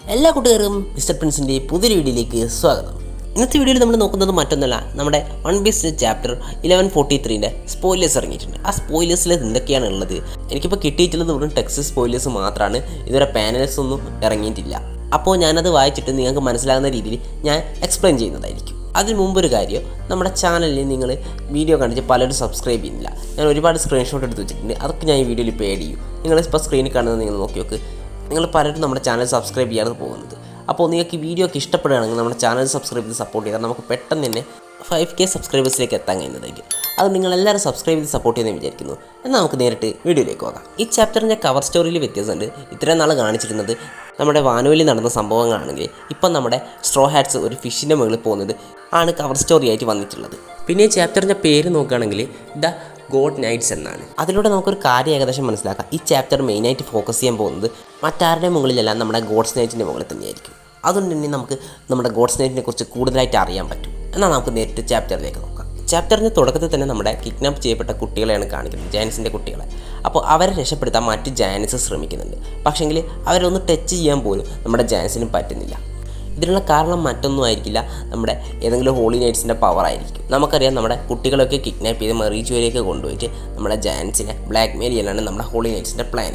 എല്ലാ കൂട്ടുകാർക്കും മിസ്റ്റർ പ്രിൻസിൻ്റെ പുതിയൊരു വീഡിയോയിലേക്ക് സ്വാഗതം. ഇന്നത്തെ വീഡിയോയിൽ നമ്മൾ നോക്കുന്നത് മറ്റൊന്നല്ല, നമ്മുടെ വൺ പീസ് ചാപ്റ്റർ 1143 സ്പോയിലേഴ്സ് ഇറങ്ങിയിട്ടുണ്ട്. ആ സ്പോയിലേഴ്സിൽ എന്തൊക്കെയാണ് ഉള്ളത്? എനിക്കിപ്പോൾ കിട്ടിയിട്ടുള്ളത് വെറും ടെക്സ്റ്റ് സ്പോയിലേഴ്സ് മാത്രമാണ്. ഇതുവരെ പാനൽസ് ഒന്നും ഇറങ്ങിയിട്ടില്ല. അപ്പോൾ ഞാനത് വായിച്ചിട്ട് നിങ്ങൾക്ക് മനസ്സിലാകുന്ന രീതിയിൽ ഞാൻ എക്സ്പ്ലെയിൻ ചെയ്യുന്നതായിരിക്കും. അതിന് മുമ്പൊരു കാര്യം, നമ്മുടെ ചാനലിൽ നിങ്ങൾ വീഡിയോ കണ്ടിട്ട് പലരും സബ്സ്ക്രൈബ് ചെയ്യുന്നില്ല. ഞാൻ ഒരുപാട് സ്ക്രീൻഷോട്ട് എടുത്ത് വെച്ചിട്ടുണ്ട്. അതൊക്കെ ഞാൻ ഈ വീഡിയോയിൽ ഇപ്പോൾ ആഡ് ചെയ്യും. നിങ്ങളിപ്പോൾ സ്ക്രീനിൽ കാണുന്നത് നിങ്ങൾ നോക്കി നോക്ക്. നിങ്ങൾ പലരും നമ്മുടെ ചാനൽ സബ്സ്ക്രൈബ് ചെയ്യാതെ പോകുന്നത്. അപ്പോൾ നിങ്ങൾക്ക് ഈ വീഡിയോ ഒക്കെ ഇഷ്ടപ്പെടുകയാണെങ്കിൽ നമ്മുടെ ചാനൽ സബ്സ്ക്രൈബ് ചെയ്ത് സപ്പോർട്ട് ചെയ്താൽ നമുക്ക് പെട്ടെന്ന് തന്നെ 5K സബ്സ്ക്രൈബേഴ്സിലേക്ക് എത്താൻ കഴിയുന്നതായിരിക്കും. അത് നിങ്ങളെല്ലാവരും സബ്സ്ക്രൈബ് ചെയ്ത് സപ്പോർട്ട് ചെയ്യുമെന്ന് വിചാരിക്കുന്നു. എന്നാൽ നമുക്ക് നേരിട്ട് വീഡിയോയിലേക്ക് പോകാം. ഈ ചാപ്റ്ററിൻ്റെ കവർ സ്റ്റോറിയിൽ വ്യത്യാസമുണ്ട്. ഇത്രയും നാൾ കാണിച്ചിരുന്നത് നമ്മുടെ വാനുവലിൽ നടന്ന സംഭവങ്ങളാണെങ്കിൽ ഇപ്പം നമ്മുടെ സ്ട്രോ ഹാറ്റ്സ് ഒരു ഫിഷിൻ്റെ മുകളിൽ പോകുന്നത് ആണ് കവർ സ്റ്റോറി ആയിട്ട് വന്നിട്ടുള്ളത്. പിന്നെ ഈ ചാപ്റ്ററിൻ്റെ പേര് നോക്കുകയാണെങ്കിൽ ദ ഗോഡ് നൈറ്റ്സ് എന്നാണ്. അതിലൂടെ നമുക്കൊരു കാര്യം ഏകദേശം മനസ്സിലാക്കാം. ഈ ചാപ്റ്റർ മെയിനായിട്ട് ഫോക്കസ് ചെയ്യാൻ പോകുന്നത് മറ്റാരുടെ മുകളിലല്ല, നമ്മുടെ ഗോഡ്സ് നൈറ്റിൻ്റെ മുകളിൽ തന്നെയായിരിക്കും. അതുകൊണ്ട് തന്നെ നമുക്ക് നമ്മുടെ ഗോഡ്സ് നൈറ്റിനെ കുറിച്ച് കൂടുതലായിട്ട് അറിയാൻ പറ്റും. എന്നാൽ നമുക്ക് നേരിട്ട് ചാപ്റ്ററിലേക്ക് നോക്കാം. ചാപ്റ്ററിൻ്റെ തുടക്കത്തിൽ തന്നെ നമ്മുടെ കിഡ്നാപ്പ് ചെയ്യപ്പെട്ട കുട്ടികളെയാണ് കാണിക്കുന്നത്, ജാനിസിൻ്റെ കുട്ടികളെ. അപ്പോൾ അവരെ രക്ഷപ്പെടുത്താൻ മറ്റ് ജാനിസ് ശ്രമിക്കുന്നുണ്ട്. പക്ഷേങ്കിൽ അവരൊന്ന് ടച്ച് ചെയ്യാൻ പോലും നമ്മുടെ ജാനിസിന് പറ്റുന്നില്ല. ഇതിനുള്ള കാരണം മറ്റൊന്നും ആയിരിക്കില്ല, നമ്മുടെ ഏതെങ്കിലും ഹോളി നൈറ്റ്സിൻ്റെ പവർ ആയിരിക്കും. നമുക്കറിയാം, നമ്മുടെ കുട്ടികളൊക്കെ കിഡ്നാപ്പ് ചെയ്ത് മറീച്ചുവരേക്ക് കൊണ്ടുപോയിട്ട് നമ്മുടെ ജാൻസിനെ ബ്ലാക്ക് മെയിൽ ചെയ്യാനാണ് നമ്മുടെ ഹോളി നൈറ്റ്സിൻ്റെ പ്ലാൻ.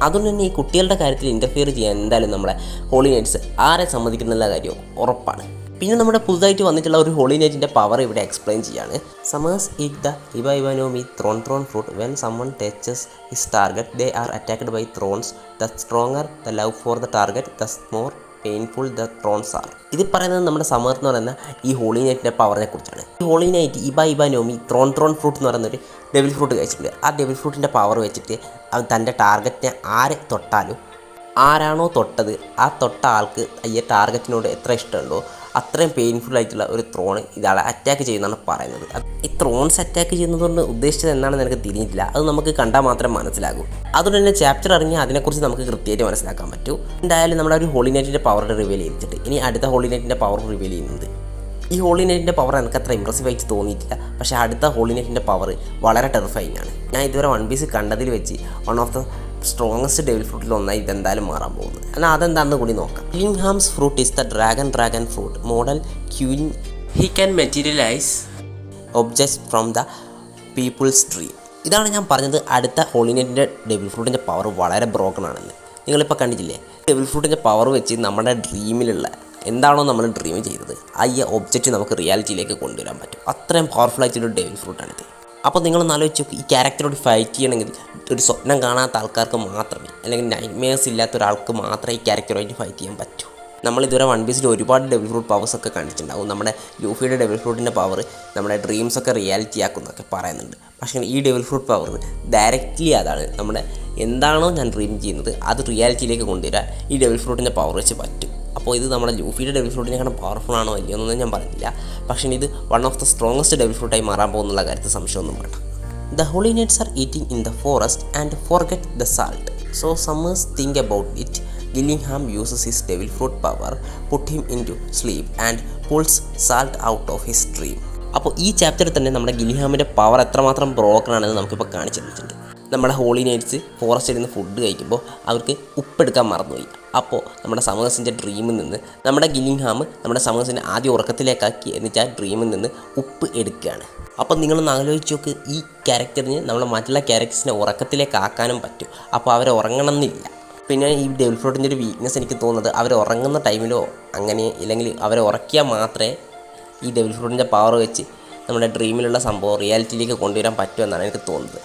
അതുകൊണ്ട് തന്നെ ഈ കുട്ടികളുടെ കാര്യത്തിൽ ഇൻ്റർഫിയർ ചെയ്യാൻ എന്തായാലും നമ്മുടെ ഹോളി നൈറ്റ്സ് ആരെ സമ്മതിക്കുന്നുള്ള കാര്യം ഉറപ്പാണ്. പിന്നെ നമ്മുടെ പുതുതായിട്ട് വന്നിട്ടുള്ള ഒരു ഹോളി നൈറ്റിൻ്റെ പവർ ഇവിടെ എക്സ്പ്ലെയിൻ ചെയ്യാണ്. സമേഴ്സ് ഈറ്റ് ദ ഇബൈബനോമി thorn fruit when Summers touches his target they are attacked by thorns. The stronger the love for the target the more painful the thorns are. ഇത് പറയുന്നത് നമ്മുടെ സമർ എന്ന് പറയുന്ന ഈ ഹോളി നൈറ്റിൻ്റെ പവറിനെ കുറിച്ചാണ്. ഈ ഹോളി നൈറ്റ് ഇബൈബനോമി ത്രോൺ ഫ്രൂട്ട് എന്ന് പറയുന്നൊരു ഡെവിൽ ഫ്രൂട്ട് കഴിച്ചിട്ടുണ്ട്. ആ ഡെവിൽ ഫ്രൂട്ടിൻ്റെ പവർ വെച്ചിട്ട് അവൻ തൻ്റെ ടാർഗറ്റിനെ ആരെ തൊട്ടാലും, ആരാണോ തൊട്ടത് ആ തൊട്ട ആൾക്ക് ഈ ടാർഗറ്റിനോട് എത്ര ഇഷ്ടമുണ്ടോ അത്രയും പെയിൻഫുൾ ആയിട്ടുള്ള ഒരു ത്രോൺ ഇയാളെ അറ്റാക്ക് ചെയ്യുന്നതാണ് പറയുന്നത്. ഈ ത്രോൺസ് അറ്റാക്ക് ചെയ്യുന്നതുകൊണ്ട് ഉദ്ദേശിച്ചത് എന്താണെന്ന് എനിക്ക് തിരിഞ്ഞിട്ടില്ല. അത് നമുക്ക് കണ്ടാൽ മാത്രമേ മനസ്സിലാകൂ. അതുകൊണ്ട് തന്നെ ചാപ്റ്റർ ഇറങ്ങി അതിനെക്കുറിച്ച് നമുക്ക് കൃത്യമായിട്ട് മനസ്സിലാക്കാൻ പറ്റൂ. എന്തായാലും നമ്മുടെ ഒരു ഹോളി നൈറ്റിൻ്റെ പവർ റിവീൽ ചെയ്തിട്ട് ഇനി അടുത്ത ഹോളി നൈറ്റിൻ്റെ പവർ റിവീൽ ചെയ്യുന്നുണ്ട്. ഈ ഹോളി നൈറ്റിൻ്റെ പവർ എനിക്ക് അത്ര ഇമ്പ്രസീവ് ആയിട്ട് തോന്നിയിട്ടില്ല. പക്ഷേ അടുത്ത ഹോളി നൈറ്റിൻ്റെ പവർ വളരെ ടെറിഫൈങ് ആണ്. ഞാൻ ഇതുവരെ വൺ പീസ് കണ്ടതിൽ വെച്ച് one of the strongest devil ഫ്രൂട്ടിൽ ഒന്നായി ഇതെന്തായാലും മാറാൻ പോകുന്നത്. എന്നാൽ അതെന്താണെന്ന് കൂടി നോക്കാം. Gillingham's fruit is the dragon fruit model queen. He can materialise objects from the people's dream. ഇതാണ് ഞാൻ പറഞ്ഞത്. അടുത്ത ഹോളി നൈറ്റിൻ്റെ ഡെവിൽ ഫ്രൂട്ടിൻ്റെ പവർ വളരെ ബ്രോക്കൺ ആണെന്ന് നിങ്ങളിപ്പോൾ കണ്ടിട്ടില്ലേ? ഡെവിൽ ഫ്രൂട്ടിൻ്റെ പവർ വെച്ച് നമ്മുടെ ഡ്രീമിലുള്ള എന്താണോ നമ്മൾ ഡ്രീം ചെയ്തത് ആ ഈ ഒബ്ജക്റ്റ് നമുക്ക് റിയാലിറ്റിയിലേക്ക് കൊണ്ടുവരാൻ പറ്റും. അത്രയും പവർഫുൾ ആയിട്ടൊരു ഡെവിൽ ഫ്രൂട്ടാണിത്. അപ്പോൾ നിങ്ങളൊന്ന് ആലോചിച്ച് നോക്കി, ഈ ക്യാരക്ടറോട് ഫൈറ്റ് ചെയ്യണമെങ്കിൽ ഒരു സ്വപ്നം കാണാത്ത ആൾക്കാർക്ക് മാത്രമേ, അല്ലെങ്കിൽ നൈറ്റ്മെയർസ് ഇല്ലാത്ത ഒരാൾക്ക് മാത്രമേ ഈ ക്യാരക്ടറുമായിട്ട് ഫൈറ്റ് ചെയ്യാൻ പറ്റൂ. നമ്മളിതുവരെ വൺ പീസിൽ ഒരുപാട് ഡെവിൽ ഫ്രൂട്ട് പവേഴ്സൊക്കെ കണ്ടിട്ടുണ്ടാകും. നമ്മുടെ ലൂഫിയുടെ ഡെവിൽ ഫ്രൂട്ടിൻ്റെ പവർ നമ്മുടെ ഡ്രീംസൊക്കെ റിയാലിറ്റി ആക്കുന്നൊക്കെ പറയുന്നുണ്ട്. പക്ഷേ ഈ ഡെവിൽ ഫ്രൂട്ട് പവർ ഡയറക്റ്റ്ലി അതാണ്, നമ്മുടെ എന്താണോ ഞാൻ ഡ്രീം ചെയ്യുന്നത് അത് റിയാലിറ്റിയിലേക്ക് കൊണ്ടുവരാൻ ഈ ഡെവിൽ ഫ്രൂട്ടിൻ്റെ പവർ വെച്ച് പറ്റും. അപ്പോൾ ഇത് നമ്മുടെ ലൂഫിയുടെ ഡെവിൽ ഫ്രൂട്ടിനെക്കാളും പവർഫുൾ ആണോ അല്ലയോ എന്നൊന്നും ഞാൻ പറഞ്ഞില്ല. പക്ഷേ ഇത് one of the strongest devil ഫ്രൂട്ടായി മാറാൻ പോകുന്നുള്ള കാര്യത്തിൽ സംശയമൊന്നും വേണ്ട. The holy knights are eating in the forest and forget the salt. So summers think about it. Gillingham uses his devil fruit power, put him into sleep and pulls salt out of his dream. അപ്പോൾ ഈ ചാപ്റ്ററിൽ തന്നെ നമ്മുടെ ഗില്ലിഹാമിൻ്റെ power എത്രമാത്രം broken ആണെന്ന് നമുക്കിപ്പോൾ കാണിച്ചു തന്നിട്ടുണ്ട്. നമ്മുടെ ഹോളി നൈറ്റ്സ് ഫോറസ്റ്റിൽ നിന്ന് ഫുഡ് കഴിക്കുമ്പോൾ അവർക്ക് ഉപ്പെടുക്കാൻ മറന്നുപോയി. അപ്പോൾ നമ്മുടെ സമേഴ്സിൻ്റെ ഡ്രീമിൽ നിന്ന് നമ്മുടെ ഗില്ലിംഗ്ഹാം നമ്മുടെ സമേഴ്സിനെ ആദ്യം ഉറക്കത്തിലേക്കാക്കി, എന്നിട്ട് ആ ഡ്രീമിൽ നിന്ന് ഉപ്പ് എടുക്കുകയാണ്. അപ്പോൾ നിങ്ങളൊന്ന് ആലോചിച്ച് നോക്ക്, ഈ ക്യാരക്ടറിന് നമ്മൾ മറ്റുള്ള ക്യാരക്ടേഴ്സിനെ ഉറക്കത്തിലേക്ക് ആക്കാനും പറ്റും. അപ്പോൾ അവരെ ഉറങ്ങണം എന്നില്ല. പിന്നെ ഈ ഡെവിൽ ഫ്രൂട്ടിൻ്റെ ഒരു വീക്ക്നെസ് എനിക്ക് തോന്നുന്നത് അവർ ഉറങ്ങുന്ന ടൈമിലോ അങ്ങനെ ഇല്ലെങ്കിൽ അവരെ ഉറക്കിയാൽ മാത്രമേ ഈ ഡെവിൽ ഫ്രൂട്ടിൻ്റെ പവർ വെച്ച് നമ്മുടെ ഡ്രീമിലുള്ള സംഭവം റിയാലിറ്റിയിലേക്ക് കൊണ്ടുവരാൻ പറ്റുമെന്നാണ് എനിക്ക് തോന്നുന്നത്.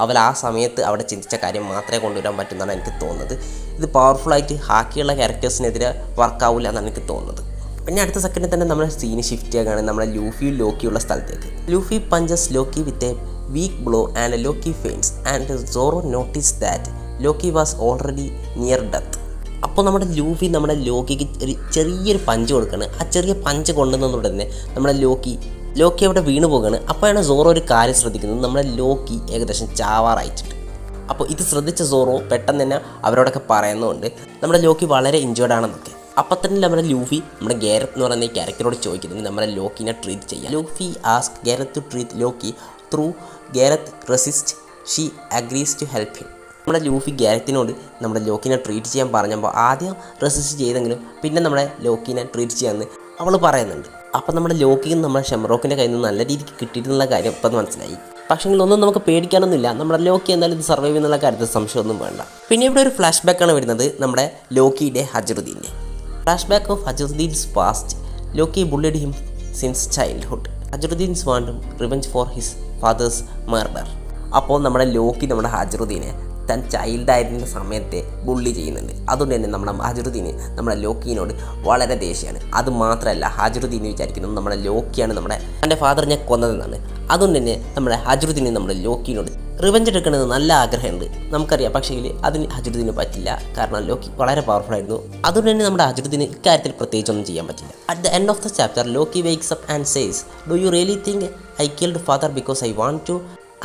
അവർ ആ സമയത്ത് അവിടെ ചിന്തിച്ച കാര്യം മാത്രമേ കൊണ്ടുവരാൻ പറ്റുമെന്നാണ് എനിക്ക് തോന്നുന്നത്. ഇത് പവർഫുള്ളായിട്ട് ഹാക്കിയുള്ള ക്യാരക്ടേഴ്സിനെതിരെ വർക്കാവില്ല എന്നാണ് എനിക്ക് തോന്നുന്നത്. പിന്നെ അടുത്ത സെക്കൻഡിൽ തന്നെ നമ്മുടെ സീന് ഷിഫ്റ്റ് ചെയ്യുകയാണ് നമ്മുടെ ലൂഫിയും ലോക്കിയുള്ള സ്ഥലത്തേക്ക്. Luffy punches Loki with a weak blow and Loki faints and Zoro notice that Loki was already near death. അപ്പോൾ നമ്മുടെ ലൂഫി നമ്മുടെ ലോക്കിക്ക് ഒരു ചെറിയൊരു പഞ്ച് കൊടുക്കുകയാണ്. ആ ചെറിയ പഞ്ച് കൊണ്ടുവന്നതോടെ തന്നെ നമ്മുടെ ലോക്കി അവിടെ വീണ് പോകുകയാണ്. അപ്പോഴാണ് സോറോ ഒരു കാര്യം ശ്രദ്ധിക്കുന്നത്, നമ്മുടെ ലോക്കി ഏകദേശം ചാവാറായിട്ടുണ്ട്. അപ്പോൾ ഇത് ശ്രദ്ധിച്ച സോറോ പെട്ടെന്ന് തന്നെ അവരോടൊക്കെ പറയുന്നുണ്ട് നമ്മുടെ ലോക്കി വളരെ ഇഞ്ചേർഡ് ആണെന്നൊക്കെ. അപ്പം തന്നെ നമ്മുടെ ലൂഫി നമ്മുടെ ഗാരത്ത് എന്ന് പറയുന്ന ഈ ക്യാരക്ടറോട് ചോദിക്കുന്നത് നമ്മുടെ ലോക്കിനെ ട്രീറ്റ് ചെയ്യാം. Luffy ask Gareth to treat Loki through Gareth resist she agrees to help him. നമ്മുടെ ലൂഫി ഗ്യാരറ്റിനോട് നമ്മുടെ ലോക്കിനെ ട്രീറ്റ് ചെയ്യാൻ പറഞ്ഞപ്പോൾ ആദ്യം റെസിസ്റ്റ് ചെയ്തെങ്കിലും പിന്നെ നമ്മുടെ ലോക്കിനെ ട്രീറ്റ് ചെയ്യാമെന്ന് അവൾ പറയുന്നുണ്ട്. അപ്പം നമ്മുടെ ലോക്കിയും നമ്മുടെ ഷെംറോക്കിൻ്റെ കയ്യിൽ നിന്ന് നല്ല രീതിക്ക് കിട്ടിയിട്ടുള്ള കാര്യം ഇപ്പം മനസ്സിലായി. പക്ഷേ ഒന്നും നമുക്ക് പേടിക്കാനൊന്നുമില്ല, നമ്മുടെ ലോക്കി എന്തായാലും ഇത് സർവൈവ് ചെയ്യുന്നുള്ള കാര്യത്തിൽ സംശയമൊന്നും വേണ്ട. പിന്നെ ഇവിടെ ഒരു ഫ്ലാഷ് ബാക്കാണ് വരുന്നത് നമ്മുടെ ലോക്കിയുടെ ഹജറുദ്ദീൻ്റെ. Flash back of Hajrudin's past. Loki bullied him since childhood. Hajrudin's want revenge for his father's murder. അപ്പോൾ നമ്മുടെ ലോക്കി നമ്മുടെ ഹജറുദ്ദീനെ താൻ ചൈൽഡായിരുന്ന സമയത്തെ ബുള്ളി ചെയ്യുന്നുണ്ട്. അതുകൊണ്ട് തന്നെ നമ്മുടെ ഹജറുദ്ദീന് നമ്മുടെ ലോക്കിനോട് വളരെ ദേഷ്യമാണ്. അത് മാത്രമല്ല ഹജറുദ്ദീൻ വിചാരിക്കുന്നത് നമ്മുടെ ലോക്കിയാണ് എൻ്റെ ഫാദറിനെ കൊന്നതെന്നാണ്. അതുകൊണ്ട് തന്നെ നമ്മുടെ ഹജറുദ്ദീന് നമ്മുടെ ലോക്കിനോട് റിവെഞ്ച് എടുക്കുന്നത് നല്ല ആഗ്രഹമുണ്ട്, നമുക്കറിയാം. പക്ഷേ അതിന് ഹജറുദ്ദീന് പറ്റില്ല, കാരണം ലോക്കി വളരെ പവർഫുൾ ആയിരുന്നു. അതുകൊണ്ട് തന്നെ നമ്മുടെ ഹജറുദ്ദീന് ഇക്കാര്യത്തിൽ പ്രത്യേകിച്ചൊന്നും ചെയ്യാൻ പറ്റില്ല. At the end of the chapter Loki wakes up and says, do you really think I killed father because I want to?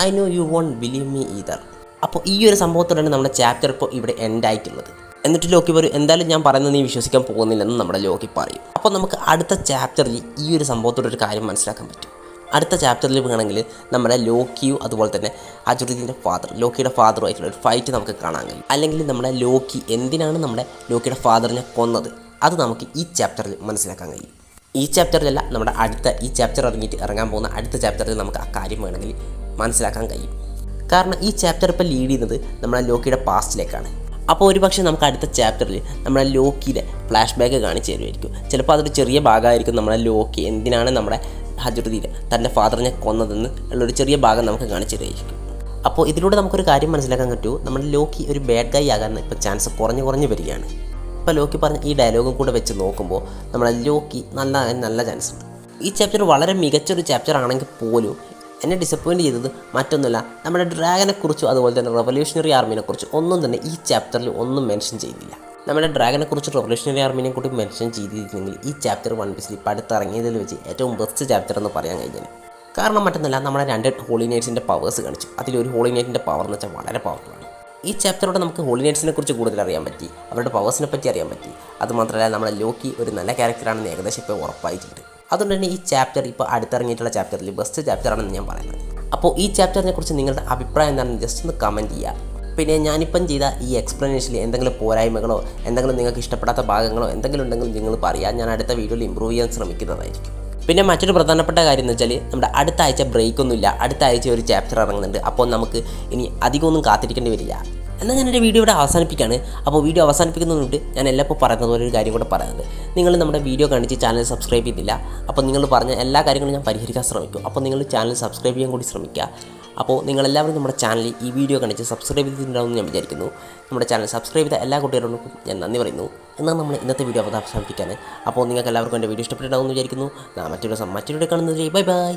I know you won't believe me either. അപ്പോൾ ഈ ഒരു സംഭവത്തോടെയാണ് നമ്മുടെ ചാപ്റ്റർ ഇപ്പോൾ ഇവിടെ എൻഡ് ആയിട്ടുള്ളത്. എന്നിട്ട് Lockie പറയും, എന്തായാലും ഞാൻ പറയുന്നത് നീ വിശ്വസിക്കാൻ പോകുന്നില്ലെന്ന് നമ്മുടെ ലോക്കി പറയും. അപ്പോൾ നമുക്ക് അടുത്ത ചാപ്റ്ററിൽ ഈ ഒരു സംഭവത്തോടൊരു കാര്യം മനസ്സിലാക്കാൻ പറ്റും. അടുത്ത ചാപ്റ്ററിൽ വേണമെങ്കിൽ നമ്മുടെ ലോക്കിയും അതുപോലെ തന്നെ ഹജറുദ്ദീൻ്റെ ലോക്കിയുടെ ഫാദറുമായിട്ടുള്ള ഒരു ഫൈറ്റ് നമുക്ക് കാണാൻ കഴിയും. അല്ലെങ്കിൽ നമ്മുടെ ലോക്കി എന്തിനാണ് നമ്മുടെ ലോക്കിയുടെ ഫാദറിനെ കൊന്നത് അത് നമുക്ക് ഈ ചാപ്റ്ററിൽ മനസ്സിലാക്കാൻ കഴിയും. ഈ ചാപ്റ്ററിലല്ല, നമ്മുടെ ഈ ചാപ്റ്റർ ഇറങ്ങാൻ പോകുന്ന അടുത്ത ചാപ്റ്ററിൽ നമുക്ക് ആ കാര്യം വേണമെങ്കിൽ മനസ്സിലാക്കാൻ കഴിയും. കാരണം ഈ ചാപ്റ്റർ ഇപ്പോൾ ലീഡ് ചെയ്യുന്നത് നമ്മുടെ ലോക്കിയുടെ പാസ്റ്റിലേക്കാണ്. അപ്പോൾ ഒരുപക്ഷെ നമുക്ക് അടുത്ത ചാപ്റ്ററിൽ നമ്മുടെ ലോക്കിയുടെ ഫ്ലാഷ് ബാക്ക് കാണിച്ചു തരുമായിരിക്കും. ചിലപ്പോൾ അതൊരു ചെറിയ ഭാഗമായിരിക്കും. നമ്മുടെ ലോക്കി എന്തിനാണ് നമ്മുടെ ഹജറുദ്ദീൻ തൻ്റെ ഫാദറിനെ കൊന്നതെന്ന് ഉള്ളൊരു ചെറിയ ഭാഗം നമുക്ക് കാണിച്ചു തരുമായിരിക്കും. അപ്പോൾ ഇതിലൂടെ നമുക്കൊരു കാര്യം മനസ്സിലാക്കാൻ പറ്റുമോ, നമ്മുടെ ലോക്കി ഒരു ബാഡ് ഗൈ ആകാൻ ഇപ്പോൾ ചാൻസ് കുറഞ്ഞു വരികയാണ്. ഇപ്പോൾ ലോക്കി പറഞ്ഞ ഈ ഡയലോഗും കൂടെ വെച്ച് നോക്കുമ്പോൾ നമ്മുടെ ലോക്കി നല്ല ചാൻസ് ഉണ്ട്. ഈ ചാപ്റ്റർ വളരെ മികച്ചൊരു ചാപ്റ്റർ ആണെങ്കിൽ പോലും എന്നെ ഡിസപ്പോയിൻറ്റ് ചെയ്തത് മറ്റൊന്നുമില്ല, നമ്മുടെ ഡ്രാഗനെക്കുറിച്ചും അതുപോലെ തന്നെ റെവല്യൂഷണറി ആർമീനെക്കുറിച്ച് ഒന്നും തന്നെ ഈ ചാപ്റ്ററിൽ ഒന്നും മെൻഷൻ ചെയ്തില്ല. നമ്മുടെ ഡ്രാഗനെക്കുറിച്ച് റെവല്യൂഷണറി ആർമീനെ കൂടി മെൻഷൻ ചെയ്തിരുന്നെങ്കിൽ ഈ ചാപ്റ്റർ വൺ പീസിൽ ഇപ്പോൾ അടുത്തിറങ്ങിയതിൽ വെച്ച് ഏറ്റവും ബെസ്റ്റ് ചാപ്റ്റർ എന്ന് പറയാൻ കഴിഞ്ഞാൽ. കാരണം മറ്റൊന്നുമില്ല, നമ്മുടെ 2 ഹോളി നൈറ്റ്സിൻ്റെ പവേഴ്സ് കാണിച്ചു. അതിലൊരു ഹോളി നൈറ്റിൻ്റെ പവർ എന്ന് വെച്ചാൽ വളരെ പവർഫുള്ളാണ്. ഈ ചാപ്റ്ററോടെ നമുക്ക് ഹോളി നൈറ്റ്സിനെ കുറിച്ച് കൂടുതൽ അറിയാൻ പറ്റി, അവരുടെ പവേഴ്സിനെ പറ്റി അറിയാൻ പറ്റി. അതുമാത്രമല്ല നമ്മുടെ ലോക്കി ഒരു നല്ല ക്യാരക്ടറാണെന്ന് ഏകദേശം ഇപ്പോൾ ഉറപ്പായിട്ടുണ്ട്. അതുകൊണ്ട് തന്നെ ഈ ചാപ്റ്റർ ഇപ്പോൾ അടുത്തിറങ്ങിയിട്ടുള്ള ചാപ്റ്ററിൽ ബെസ്റ്റ് ചാപ്റ്ററാണെന്ന് ഞാൻ പറയുന്നത്. അപ്പോൾ ഈ ചാപ്റ്ററിനെ കുറിച്ച് നിങ്ങളുടെ അഭിപ്രായം എന്താണെന്ന് ജസ്റ്റ് ഒന്ന് കമൻറ്റ് ചെയ്യുക. പിന്നെ ഞാനിപ്പം ചെയ്ത ഈ എക്സ്പ്ലനേഷനിൽ എന്തെങ്കിലും പോരായ്മകളോ എന്തെങ്കിലും നിങ്ങൾക്ക് ഇഷ്ടപ്പെടാത്ത ഭാഗങ്ങളോ എന്തെങ്കിലും ഉണ്ടെങ്കിൽ നിങ്ങൾ പറയുക, ഞാൻ അടുത്ത വീഡിയോയിൽ ഇമ്പ്രൂവ് ചെയ്യാൻ ശ്രമിക്കുന്നതായിരിക്കും. പിന്നെ മറ്റൊരു പ്രധാനപ്പെട്ട കാര്യം എന്ന് വെച്ചാൽ നമ്മുടെ അടുത്ത ആഴ്ച ബ്രേക്കൊന്നുമില്ല, അടുത്ത ആഴ്ച ഒരു ചാപ്റ്റർ ഇറങ്ങുന്നുണ്ട്. അപ്പോൾ നമുക്ക് ഇനി അധികമൊന്നും കാത്തിരിക്കേണ്ടി വരില്ല. എന്നാൽ ഞാനെൻ്റെ വീഡിയോ ഇവിടെ അവസാനിപ്പിക്കുകയാണ്. അപ്പോൾ വീഡിയോ അവസാനിപ്പിക്കുന്നതുകൊണ്ട് ഞാൻ എല്ലാപ്പോൾ പറയുന്നത് പോലെ ഒരു കാര്യം കൂടെ പറയുന്നത്, നിങ്ങൾ നമ്മുടെ വീഡിയോ കാണിച്ച് ചാനൽ സബ്സ്ക്രൈബ് ചെയ്തില്ല. അപ്പോൾ നിങ്ങൾ പറഞ്ഞ എല്ലാ കാര്യങ്ങളും ഞാൻ പരിഹരിക്കാൻ ശ്രമിക്കും. അപ്പോൾ നിങ്ങൾ ചാനൽ സബ്സ്ക്രൈബ് ചെയ്യാൻ കൂടി ശ്രമിക്കുക. അപ്പോൾ നിങ്ങളെല്ലാവരും നമ്മുടെ ചാനലിൽ ഈ വീഡിയോ കാണിച്ച് സബ്സ്ക്രൈബ് ചെയ്തിട്ടുണ്ടാവുമെന്ന് ഞാൻ വിചാരിക്കുന്നു. നമ്മുടെ ചാനൽ സബ്സ്ക്രൈബ് ചെയ്ത എല്ലാ കുട്ടികളോടും ഞാൻ നന്ദി പറയുന്നു. എന്നാൽ നമ്മൾ ഇന്നത്തെ വീഡിയോ അവസാനിപ്പിക്കുകയാണ്. അപ്പോൾ നിങ്ങൾക്ക് എല്ലാവർക്കും എൻ്റെ വീഡിയോ ഇഷ്ടപ്പെട്ടിട്ടുണ്ടാവുമെന്ന് വിചാരിക്കുന്നു. മറ്റൊരു കാണുന്നത് ബൈ ബൈ.